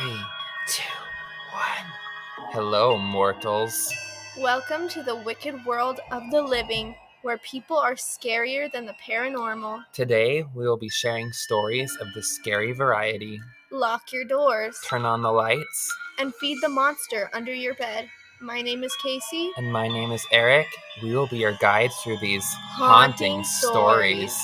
3, 2, 1. Hello, mortals. Welcome to the wicked world of the living, where people are scarier than the paranormal. Today, we will be sharing stories of the scary variety. Lock your doors Turn on the lights. and feed the monster under your bed. My name is Casey. And my name is Eric. We will be your guides through these Haunting haunting stories.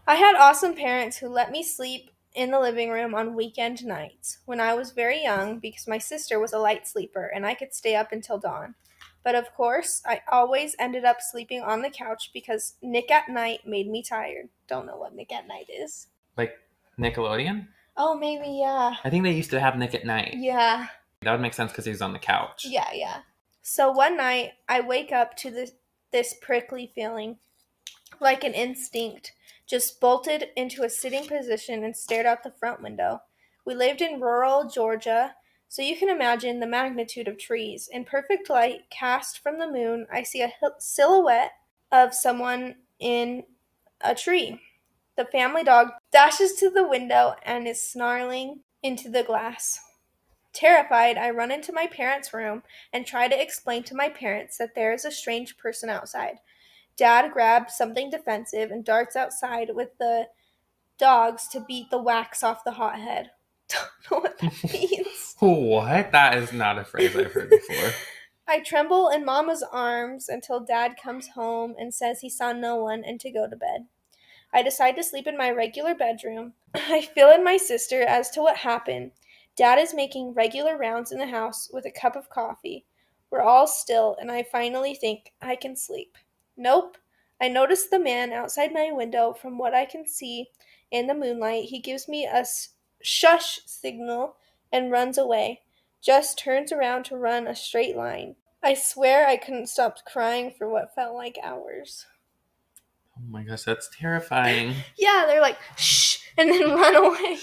I had awesome parents who let me sleep in the living room on weekend nights when I was very young because my sister was a light sleeper and I could stay up until dawn. But of course, I always ended up sleeping on the couch because Nick at Night made me tired. Don't know what Nick at Night is. Like Nickelodeon? Oh, maybe, yeah. I think they used to have Nick at Night. Yeah. That would make sense because he's on the couch. Yeah. So one night, I wake up to this prickly feeling, like an instinct, just bolted into a sitting position and stared out the front window. We lived in rural Georgia, so you can imagine the magnitude of trees. In perfect light cast from the moon, I see a silhouette of someone in a tree. The family dog dashes to the window and is snarling into the glass. Terrified, I run into my parents' room and try to explain to my parents that there is a strange person outside. Dad grabs something defensive and darts outside with the dogs to beat the wax off the hothead. Don't know what that means. What? That is not a phrase I've heard before. I tremble in Mama's arms until Dad comes home and says he saw no one and to go to bed. I decide to sleep in my regular bedroom. I fill in my sister as to what happened. Dad is making regular rounds in the house with a cup of coffee. We're all still, and I finally think I can sleep. Nope. I notice the man outside my window. From what I can see in the moonlight, he gives me a shush signal and runs away. Just turns around to run a straight line. I swear I couldn't stop crying for what felt like hours. Oh my gosh, that's terrifying. Yeah, they're like, shh, and then run away.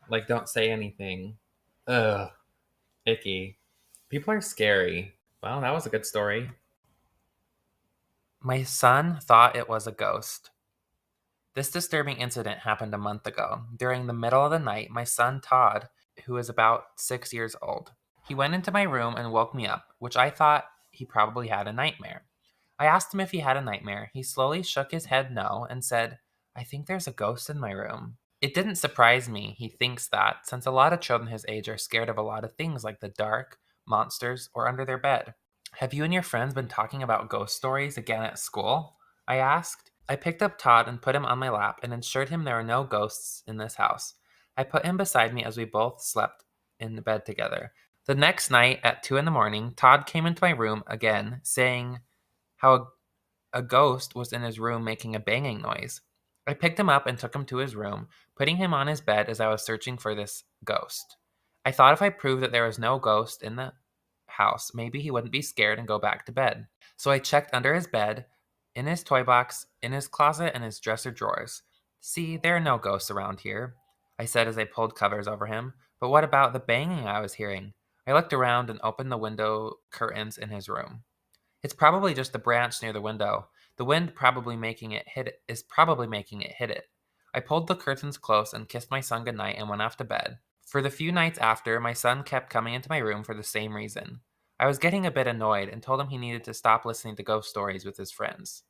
Like, don't say anything. Ugh. Icky. People are scary. Well, that was a good story. My son thought it was a ghost. This disturbing incident happened a month ago. During the middle of the night, my son Todd, who is about 6 years old, he went into my room and woke me up, which I thought he probably had a nightmare. I asked him if he had a nightmare. He slowly shook his head no and said, "I think there's a ghost in my room." It didn't surprise me he thinks that, since a lot of children his age are scared of a lot of things like the dark, monsters, or under their bed. "Have you and your friends been talking about ghost stories again at school?" I asked. I picked up Todd and put him on my lap and assured him there are no ghosts in this house. I put him beside me as we both slept in the bed together. The next night at 2 in the morning, Todd came into my room again, saying how a ghost was in his room making a banging noise. I picked him up and took him to his room, putting him on his bed as I was searching for this ghost. I thought if I proved that there was no ghost in the house, maybe he wouldn't be scared and go back to bed. So I checked under his bed, in his toy box, in his closet, and his dresser drawers. "See, there are no ghosts around here," I said as I pulled covers over him. "But what about the banging I was hearing?" I looked around and opened the window curtains in his room. "It's probably just the branch near the window. The wind is probably making it hit it." I pulled the curtains close and kissed my son goodnight and went off to bed. For the few nights after, my son kept coming into my room for the same reason. I was getting a bit annoyed and told him he needed to stop listening to ghost stories with his friends.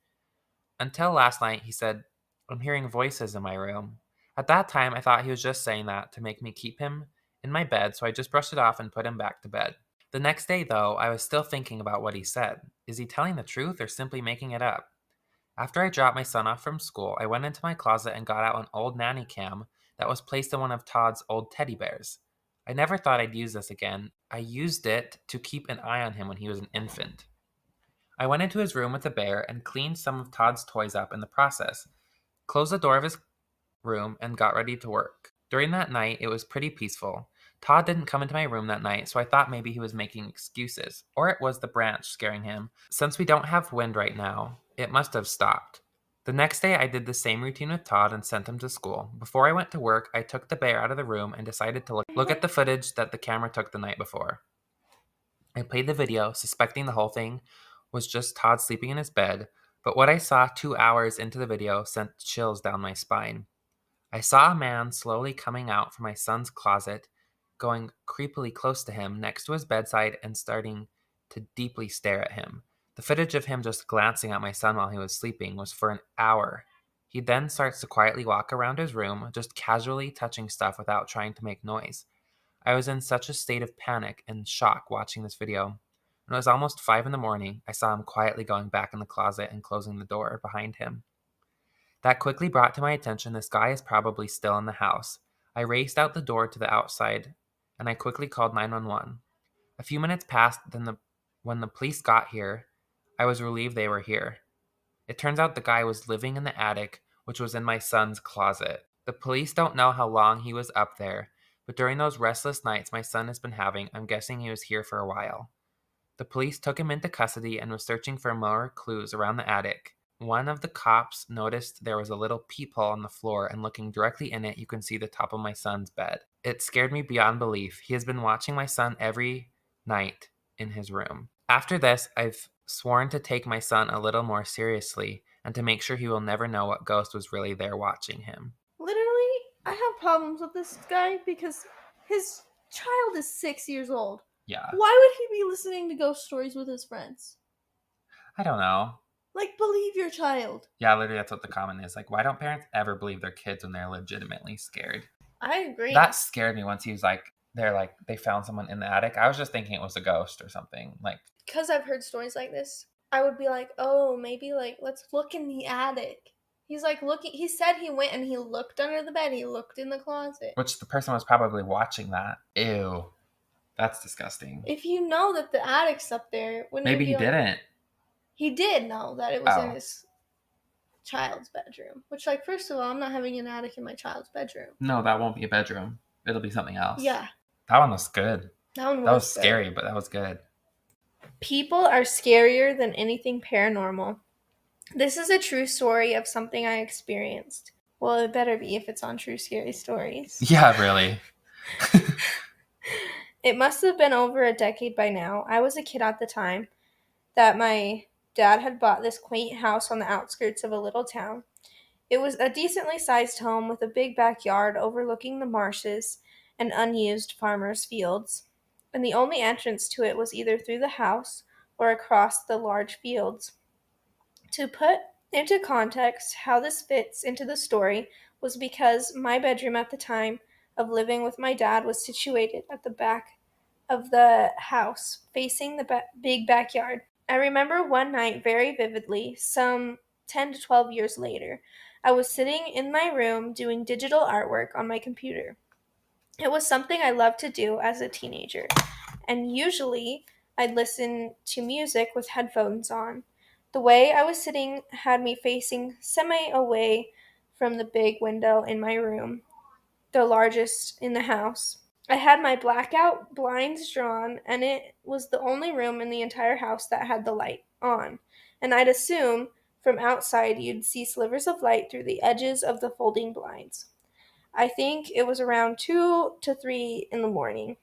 Until last night, he said, "I'm hearing voices in my room." At that time, I thought he was just saying that to make me keep him in my bed, so I just brushed it off and put him back to bed. The next day, though, I was still thinking about what he said. Is he telling the truth or simply making it up? After I dropped my son off from school, I went into my closet and got out an old nanny cam that was placed in one of Todd's old teddy bears. I never thought I'd use this again. I used it to keep an eye on him when he was an infant. I went into his room with the bear and cleaned some of Todd's toys up in the process, closed the door of his room, and got ready to work. During that night, it was pretty peaceful. Todd didn't come into my room that night, so I thought maybe he was making excuses, or it was the branch scaring him. Since we don't have wind right now, it must have stopped. The next day, I did the same routine with Todd and sent him to school. Before I went to work, I took the bear out of the room and decided to look at the footage that the camera took the night before. I played the video, suspecting the whole thing was just Todd sleeping in his bed, But what I saw 2 hours into the video sent chills down my spine. I saw a man slowly coming out from my son's closet, going creepily close to him next to his bedside and starting to deeply stare at him. The footage of him just glancing at my son while he was sleeping was for an hour. He then starts to quietly walk around his room, just casually touching stuff without trying to make noise. I was in such a state of panic and shock watching this video. When it was almost 5 in the morning, I saw him quietly going back in the closet and closing the door behind him. That quickly brought to my attention this guy is probably still in the house. I raced out the door to the outside and I quickly called 911. A few minutes passed, when the police got here, I was relieved they were here. It turns out the guy was living in the attic, which was in my son's closet. The police don't know how long he was up there, but during those restless nights my son has been having, I'm guessing he was here for a while. The police took him into custody and was searching for more clues around the attic. One of the cops noticed there was a little peephole on the floor, and looking directly in it, you can see the top of my son's bed. It scared me beyond belief. He has been watching my son every night in his room. After this, I've sworn to take my son a little more seriously and to make sure he will never know what ghost was really there watching him. Literally, I have problems with this guy because his child is 6 years old. Yeah. Why would he be listening to ghost stories with his friends? I don't know. Like, believe your child. Yeah, literally that's what the comment is. Like, why don't parents ever believe their kids when they're legitimately scared? I agree. That scared me once he was like, they found someone in the attic. I was just thinking it was a ghost or something. Like, because I've heard stories like this, I would be like, oh, maybe like let's look in the attic. He's like looking. He said he went and he looked under the bed. He looked in the closet. which the person was probably watching that. Ew. That's disgusting. If you know that the attic's up there, wouldn't Maybe it be he like, didn't. He did know that it was in Oh. his child's bedroom. Which, like, first of all, I'm not having an attic in my child's bedroom. No, that won't be a bedroom. It'll be something else. Yeah. That one was good. That was was scary, but that was good. People are scarier than anything paranormal. This is a true story of something I experienced. Well, it better be if it's on True Scary Stories. Yeah, really. It must have been over a decade by now. I was a kid at the time that my dad had bought this quaint house on the outskirts of a little town. It was a decently sized home with a big backyard overlooking the marshes and unused farmers' fields, and the only entrance to it was either through the house or across the large fields. To put into context how this fits into the story was because my bedroom at the time of living with my dad was situated at the back of the house, facing the big backyard. I remember one night very vividly, some 10 to 12 years later. I was sitting in my room doing digital artwork on my computer. It was something I loved to do as a teenager, and usually I'd listen to music with headphones on. The way I was sitting had me facing semi away from the big window in my room, the largest in the house. I had my blackout blinds drawn, and it was the only room in the entire house that had the light on. And I'd assume from outside you'd see slivers of light through the edges of the folding blinds. I think it was around 2 to 3 in the morning.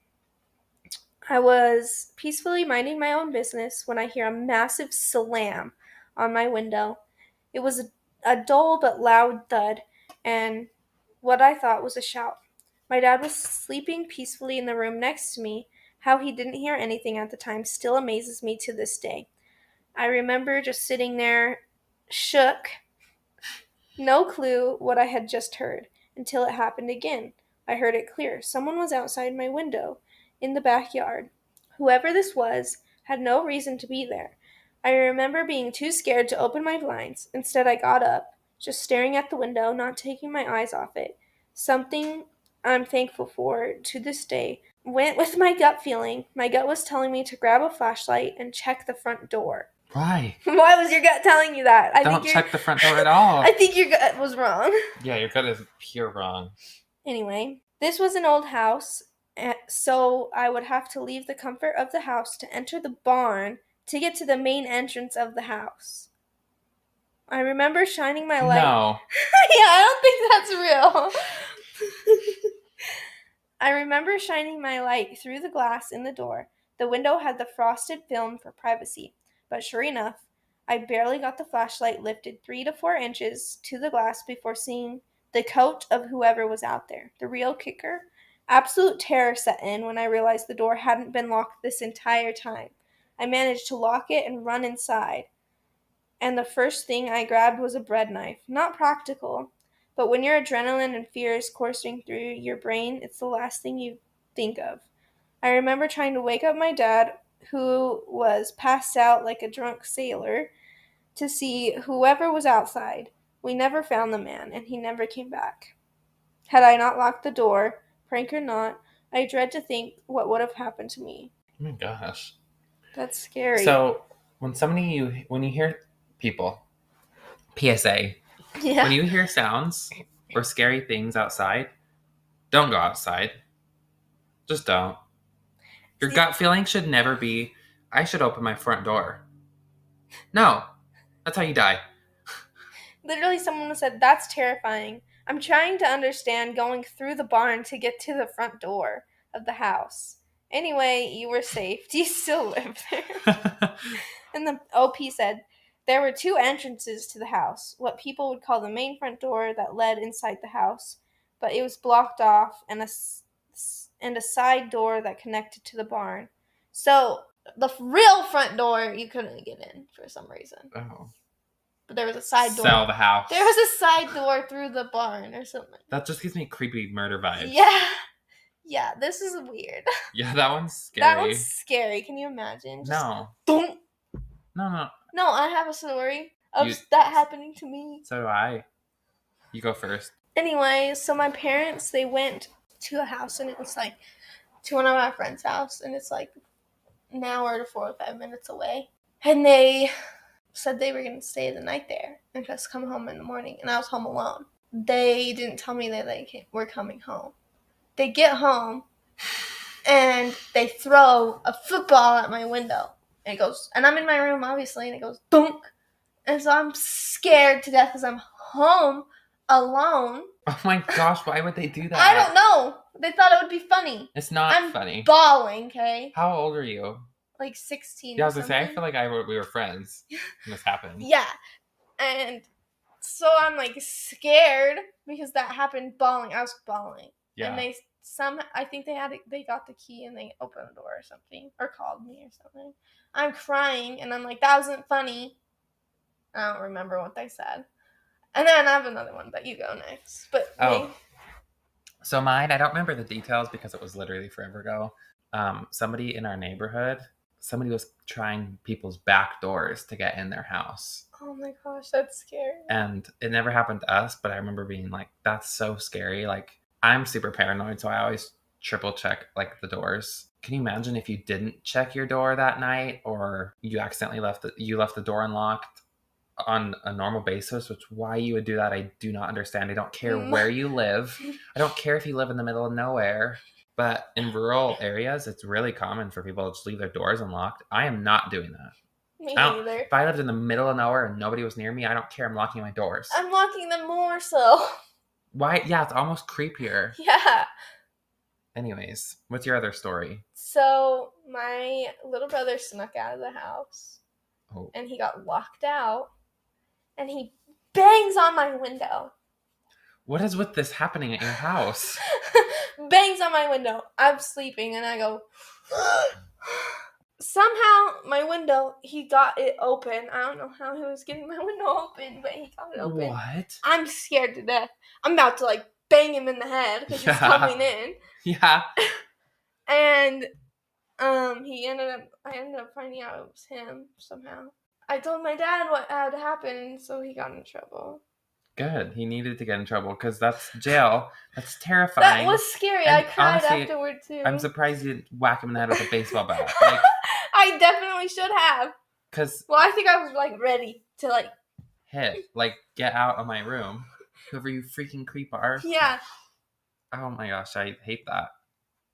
I was peacefully minding my own business when I hear a massive slam on my window. It was a dull but loud thud, and what I thought was a shout. My dad was sleeping peacefully in the room next to me. How he didn't hear anything at the time still amazes me to this day. I remember just sitting there, shook, no clue what I had just heard, until it happened again. I heard it clear. Someone was outside my window, in the backyard. Whoever this was had no reason to be there. I remember being too scared to open my blinds. Instead, I got up, just staring at the window, not taking my eyes off it. Something I'm thankful for to this day went with my gut feeling. My gut was telling me to grab a flashlight and check the front door. Why? Why was your gut telling you that? Don't check the front door at all. I think your gut was wrong. Yeah, your gut is pure wrong. Anyway, this was an old house, so I would have to leave the comfort of the house to enter the barn to get to the main entrance of the house. I remember shining my light. No. Yeah, I don't think that's real. I remember shining my light through the glass in the door. The window had the frosted film for privacy, but sure enough, I barely got the flashlight lifted 3 to 4 inches to the glass before seeing the coat of whoever was out there. The real kicker? Absolute terror set in when I realized the door hadn't been locked this entire time. I managed to lock it and run inside. And the first thing I grabbed was a bread knife. Not practical, but when your adrenaline and fear is coursing through your brain, it's the last thing you think of. I remember trying to wake up my dad, who was passed out like a drunk sailor, to see whoever was outside. We never found the man, and he never came back. Had I not locked the door, prank or not, I dread to think what would have happened to me. Oh my gosh. That's scary. So when you hear people, PSA, yeah. when you hear sounds or scary things outside, don't go outside. Just don't. Your gut feeling should never be, I should open my front door. No, that's how you die. Literally, someone said, that's terrifying. I'm trying to understand going through the barn to get to the front door of the house. Anyway, you were safe. Do you still live there? And the OP said, there were 2 entrances to the house, what people would call the main front door that led inside the house, but it was blocked off, and a side door that connected to the barn. So the real front door you couldn't get in for some reason. Oh. But there was a side door. Sell the house. There was a side door through the barn or something. That just gives me creepy murder vibes. Yeah. Yeah, this is weird. Yeah, that one's scary. That one's scary. Can you imagine? Just No. Don't. No. No, I have a story of that happening to me. So do I. You go first. Anyway, so my parents, they went to a house, and it was like to one of my friend's house, and it's like an hour to 45 minutes away. And they said they were going to stay the night there and just come home in the morning, and I was home alone. They didn't tell me that they were coming home. They get home, and they throw a football at my window, and it goes, and I'm in my room, obviously, and it goes, dunk, and so I'm scared to death because I'm home alone. Oh my gosh, why would they do that? I don't know. They thought it would be funny. It's not funny. I'm bawling, okay? How old are you? Like 16. Yeah, I was gonna say, I feel like we were friends when this happened. Yeah. And so I'm like scared because that happened, bawling. I was bawling. Yeah. And I think they got the key and they opened the door or something. Or called me or something. I'm crying and I'm like, that wasn't funny. I don't remember what they said. And then I have another one, but you go next. So mine, I don't remember the details because it was literally forever ago. Somebody in our neighborhood, somebody was trying people's back doors to get in their house. Oh my gosh, that's scary. And it never happened to us, but I remember being like, that's so scary. Like, I'm super paranoid, so I always triple check like the doors. Can you imagine if you didn't check your door that night, or you accidentally left the door unlocked on a normal basis? Which why you would do that, I do not understand. I don't care where you live. I don't care if you live in the middle of nowhere. But in rural areas, it's really common for people to just leave their doors unlocked. I am not doing that. Me neither. If I lived in the middle of nowhere and nobody was near me, I don't care. I'm locking my doors. I'm locking them more so. Why? Yeah, it's almost creepier. Yeah. Anyways, what's your other story? So my little brother snuck out of the house. Oh. And he got locked out. And he bangs on my window. What is with this happening at your house? Bangs on my window. I'm sleeping and I go, somehow my window, he got it open. I don't know how he was getting my window open, but he got it open. What? I'm scared to death. I'm about to like bang him in the head because he's coming in. Yeah. And I ended up finding out it was him somehow. I told my dad what had happened, so he got in trouble. Good. He needed to get in trouble because that's jail. That's terrifying. That was scary. And I cried honestly, afterward too. I'm surprised you didn't whack him in the head with a baseball bat. Like, I definitely should have. Well, I think I was like ready to like hit. Like, get out of my room. Whoever you freaking creep are. Yeah. Oh my gosh, I hate that.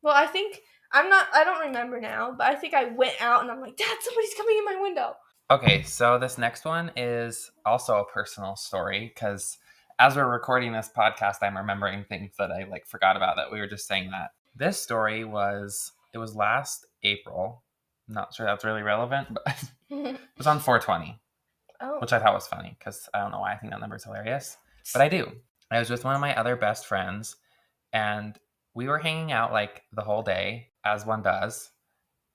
Well, I don't remember now, but I think I went out and I'm like, Dad, somebody's coming in my window. Okay, so this next one is also a personal story because as we're recording this podcast, I'm remembering things that I like forgot about that we were just saying that. This story was last April. I'm not sure that's really relevant, but it was on 420. Oh. which I thought was funny because I don't know why I think that number is hilarious, but I do. I was with one of my other best friends, and we were hanging out like the whole day, as one does.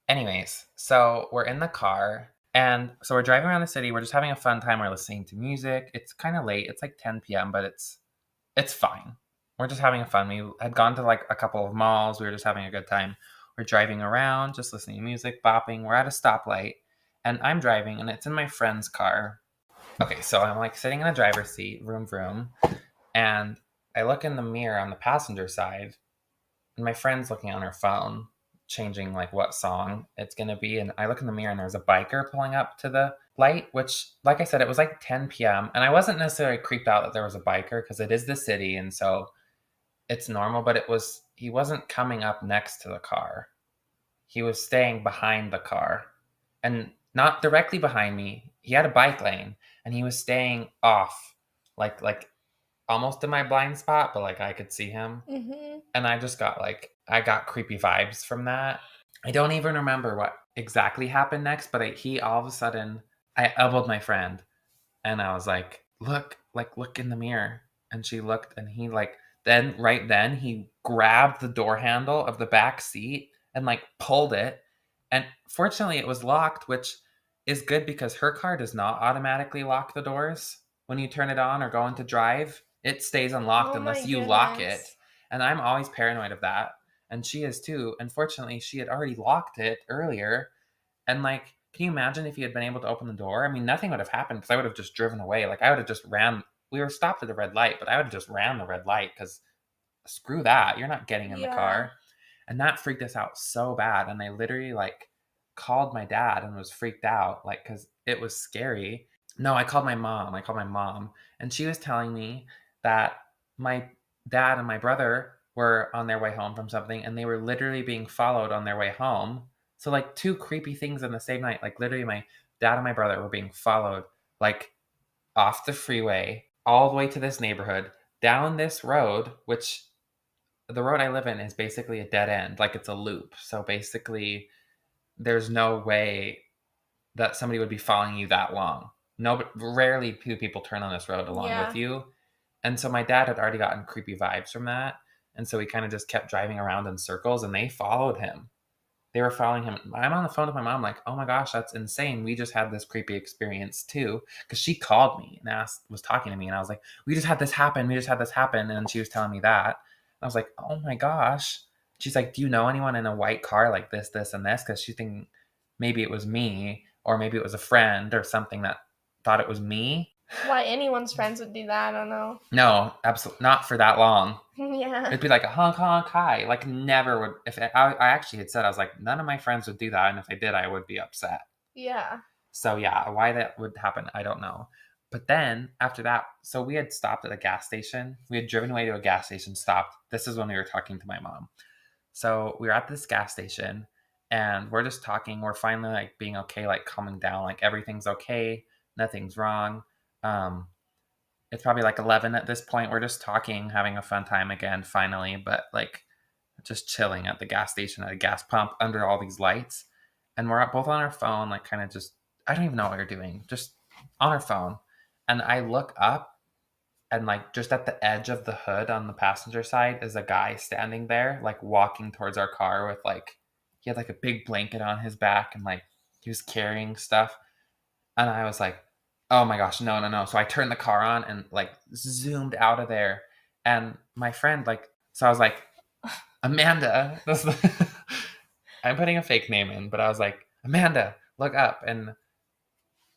Anyways, so we're in the car, and so we're driving around the city. We're just having a fun time. We're listening to music. It's kind of late. It's like 10 p.m., but it's fine. We're just having fun. We had gone to like a couple of malls. We were just having a good time. We're driving around, just listening to music, bopping. We're at a stoplight, and I'm driving, and it's in my friend's car. Okay, so I'm like sitting in the driver's seat, vroom vroom, and I look in the mirror on the passenger side, and my friend's looking on her phone, changing like what song it's gonna be. And I look in the mirror, and there's a biker pulling up to the light, which, like I said, it was like 10 p.m. And I wasn't necessarily creeped out that there was a biker because it is the city, and so it's normal. But he wasn't coming up next to the car. He was staying behind the car, and not directly behind me. He had a bike lane, and he was staying off, like almost in my blind spot, but like I could see him. Mm-hmm. And I got creepy vibes from that. I don't even remember what exactly happened next, but he all of a sudden, I elbowed my friend, and I was like, look in the mirror. And she looked, and he like, right then, he grabbed the door handle of the back seat and like pulled it. And fortunately, it was locked, which is good because her car does not automatically lock the doors when you turn it on or go into drive. It stays unlocked Oh my unless you lock goodness. it. And I'm always paranoid of that. And she is too. Unfortunately, she had already locked it earlier. And like, can you imagine if he had been able to open the door? I mean, nothing would have happened because I would have just driven away. Like, I would have just ran. We were stopped at the red light, but I would have just ran the red light because screw that. You're not getting in the Yeah. car. And that freaked us out so bad. And I literally like called my dad and was freaked out, like, because it was scary. No, I called my mom. And she was telling me that my dad and my brother were on their way home from something, and they were literally being followed on their way home. So, like, two creepy things in the same night. Like, literally, my dad and my brother were being followed, like, off the freeway, all the way to this neighborhood, down this road, which the road I live in is basically a dead end. Like, it's a loop. So, basically, there's no way that somebody would be following you that long. No, but rarely do people turn on this road along Yeah. with you. And so my dad had already gotten creepy vibes from that. And so he kind of just kept driving around in circles, and they followed him. They were following him. I'm on the phone with my mom, like, oh my gosh, that's insane. We just had this creepy experience too. Because she called me and was talking to me, and I was like, we just had this happen. We just had this happen. And she was telling me that. And I was like, oh my gosh. She's like, do you know anyone in a white car like this, this, and this? Because she thinking maybe it was me, or maybe it was a friend or something that thought it was me. Why anyone's friends would do that, I don't know. No, absolutely not for that long. Yeah. It'd be like a honk honk hi. Like, never would. If I actually had said, I was like, none of my friends would do that, and if I did, I would be upset. Yeah. So yeah, why that would happen, I don't know. But then after that, so we had stopped at a gas station. We had driven away to a gas station, stopped. This is when we were talking to my mom. So we were at this gas station, and we're just talking. We're finally like being okay, like calming down, like everything's okay, nothing's wrong. It's probably like 11 at this point. We're just talking, having a fun time again, finally, but like just chilling at the gas station at a gas pump under all these lights. And we're both on our phone, like kind of just, I don't even know what we're doing, just on our phone. And I look up, and like just at the edge of the hood on the passenger side is a guy standing there, like walking towards our car with like, he had like a big blanket on his back, and like he was carrying stuff. And I was like, oh my gosh, no, no, no. So I turned the car on and like zoomed out of there. And my friend, like, so I was like, Amanda, I'm putting a fake name in, but I was like, Amanda, look up. And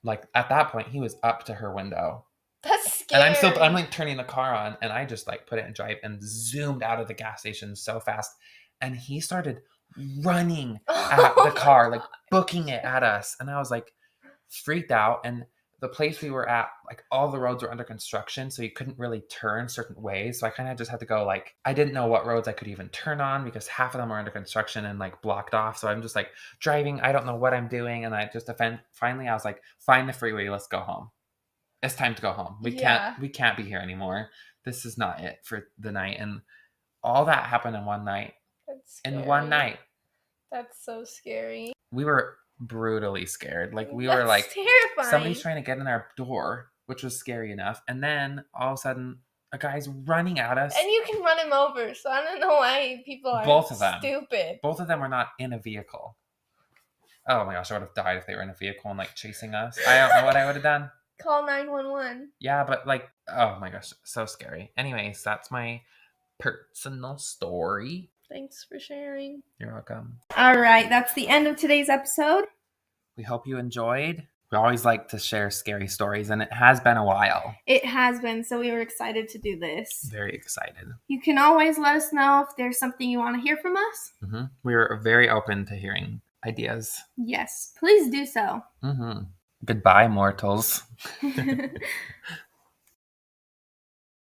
like at that point, he was up to her window. That's And scary. I'm like turning the car on, and I just like put it in drive and zoomed out of the gas station so fast. And he started running at the car, like booking it at us. And I was like freaked out. And the place we were at, like all the roads were under construction, so you couldn't really turn certain ways. So I kind of just had to go, like, I didn't know what roads I could even turn on because half of them were under construction and like blocked off. So I'm just like driving, I don't know what I'm doing. And I just finally I was like, find the freeway, let's go home. It's time to go home. Yeah. We can't be here anymore. This is not it for the night. And all that happened in one night. That's In scary. one night. That's so scary. We were brutally scared. Like we were That's like, terrifying. somebody's trying to get in our door, which was scary enough. And then all of a sudden, a guy's running at us. And you can run him over, so I don't know why people are Both of them. stupid. Both of them were not in a vehicle. Oh my gosh, I would have died if they were in a vehicle and like chasing us. I don't know what I would have done. Call 911. Yeah, but like, oh my gosh, so scary. Anyways, that's my personal story. Thanks for sharing. You're welcome. All right, that's the end of today's episode. We hope you enjoyed. We always like to share scary stories, and it has been a while. It has been, so we were excited to do this. Very excited. You can always let us know if there's something you want to hear from us. Mm-hmm. We're very open to hearing ideas. Yes, please do so. Mm-hmm. Goodbye, mortals.